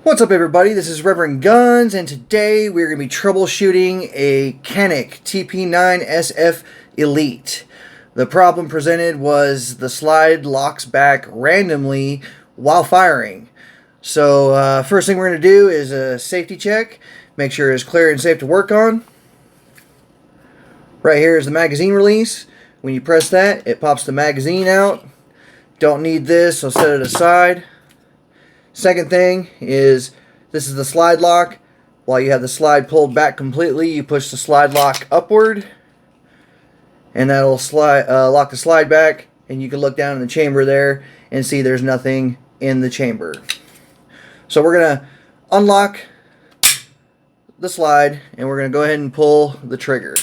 What's up, everybody? This is Reverend Guns, and today we're going to be troubleshooting a Canik TP9SF Elite. The problem presented was the slide locks back randomly while firing. So first thing we're going to do is a safety check, make sure it's clear and safe to work on. Right here is the magazine release. When you press that, it pops the magazine out. Don't need this, so set it aside. Second thing is, this is the slide lock. While you have the slide pulled back completely, you push the slide lock upward, and that'll lock the slide back, and you can look down in the chamber there and see there's nothing in the chamber. So we're going to unlock the slide, and we're going to go ahead and pull the trigger.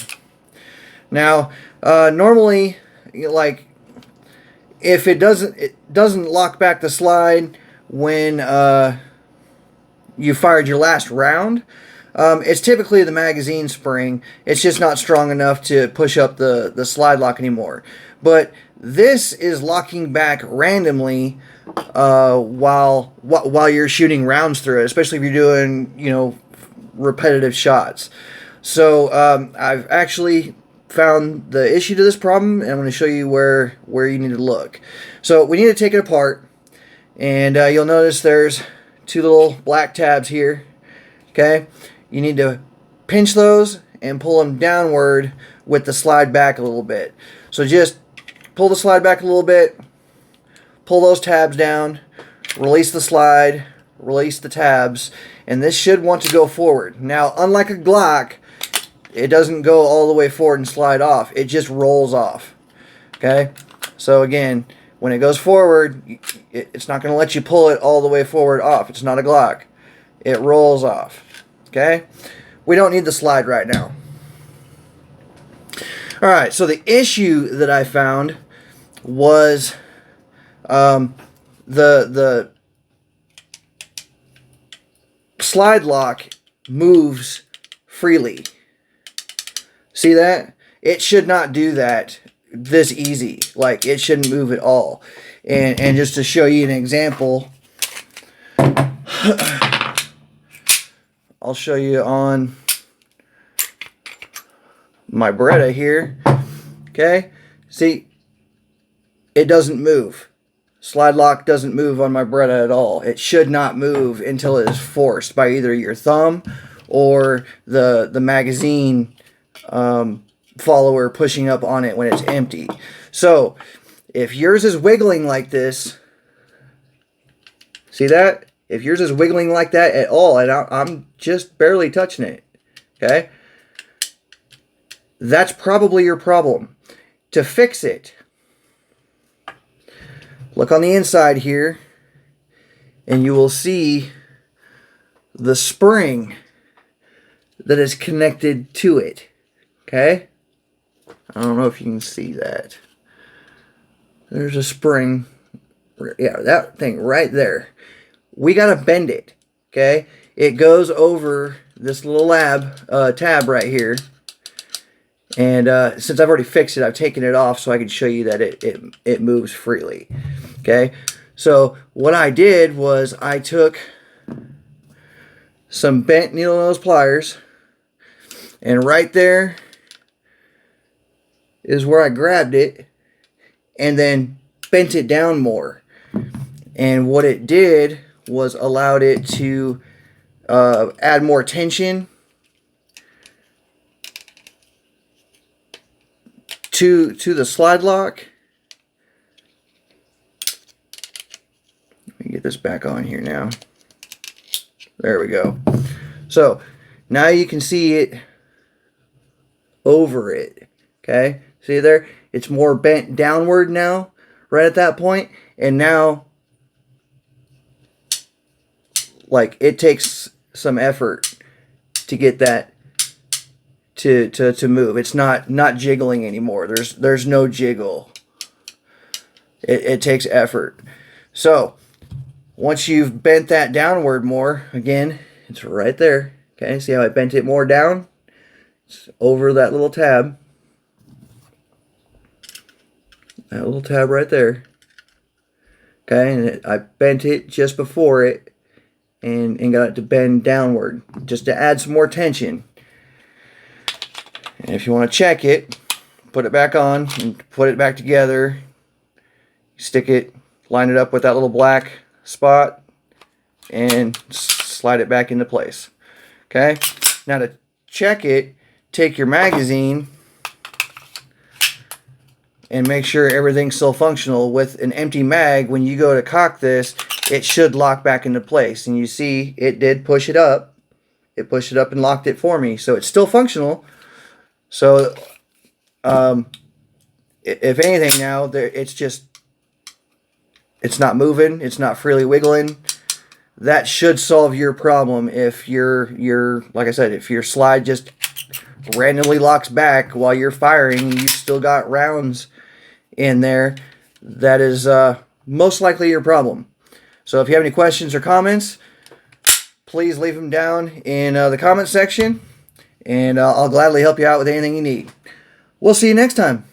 Now, normally, like, if it doesn't lock back the slide when you fired your last round, it's typically the magazine spring. It's just not strong enough to push up the slide lock anymore. But this is locking back randomly while you're shooting rounds through it, especially if you're doing repetitive shots. So I've actually found the issue to this problem, and I'm going to show you where you need to look. So we need to take it apart. And you'll notice there's two little black tabs here. Okay, you need to pinch those and pull them downward with the slide back a little bit. So just pull the slide back a little bit, pull those tabs down, release the slide, release the tabs, and this should want to go forward. Now, unlike a Glock, it doesn't go all the way forward and slide off. It just rolls off. Okay, so again, when it goes forward, it's not going to let you pull it all the way forward off. It's not a Glock. It rolls off. Okay? We don't need the slide right now. Alright, so the issue that I found was the slide lock moves freely. See that? It should not do that this easy. Like, it shouldn't move at all. And just to show you an example, I'll show you on my Beretta here. Okay, see, it doesn't move. Slide lock doesn't move on my Beretta at all. It should not move until it is forced by either your thumb or the magazine follower pushing up on it when it's empty. So if yours is wiggling like this, see that? If yours is wiggling like that at all, and I'm just barely touching it, okay, that's probably your problem. To fix it, look on the inside here, and you will see the spring that is connected to it. Okay, I don't know if you can see that. There's a spring. Yeah, that thing right there. We got to bend it. Okay, it goes over this little tab right here. And since I've already fixed it, I've taken it off so I can show you that it moves freely. Okay, so what I did was I took some bent needle nose pliers, and right there is where I grabbed it and then bent it down more. And what it did was allowed it to add more tension to the slide lock. Let me get this back on here now. There we go. So now you can see it over it. Okay, see there? It's more bent downward now, right at that point. And now, like, it takes some effort to get that to move. It's not jiggling anymore. There's no jiggle. It takes effort. So once you've bent that downward more, again, it's right there. Okay, see how I bent it more down? It's over that little tab. That little tab right there. Okay, and I bent it just before it, and got it to bend downward just to add some more tension. And if you want to check it, put it back on and put it back together. Stick it, line it up with that little black spot, and slide it back into place. Okay? Now to check it, take your magazine and make sure everything's still functional. With an empty mag, when you go to cock this, it should lock back into place. And you see, it did push it up. It pushed it up and locked it for me. So it's still functional. So, if anything now, it's not moving. It's not freely wiggling. That should solve your problem. If like I said, if your slide just randomly locks back while you're firing and you've still got rounds in there, that is most likely your problem. So if you have any questions or comments, please leave them down in the comment section, and I'll gladly help you out with anything you need. We'll see you next time.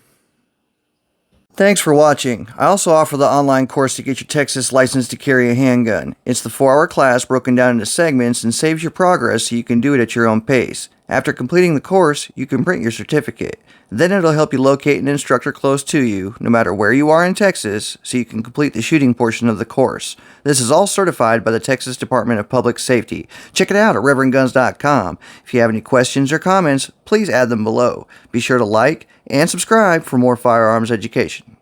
Thanks for watching. I also offer the online course to get your Texas license to carry a handgun. It's the 4-hour class broken down into segments and saves you progress so you can do it at your own pace. After completing the course, you can print your certificate. Then it'll help you locate an instructor close to you, no matter where you are in Texas, so you can complete the shooting portion of the course. This is all certified by the Texas Department of Public Safety. Check it out at reverendguns.com. If you have any questions or comments, please add them below. Be sure to like and subscribe for more firearms education.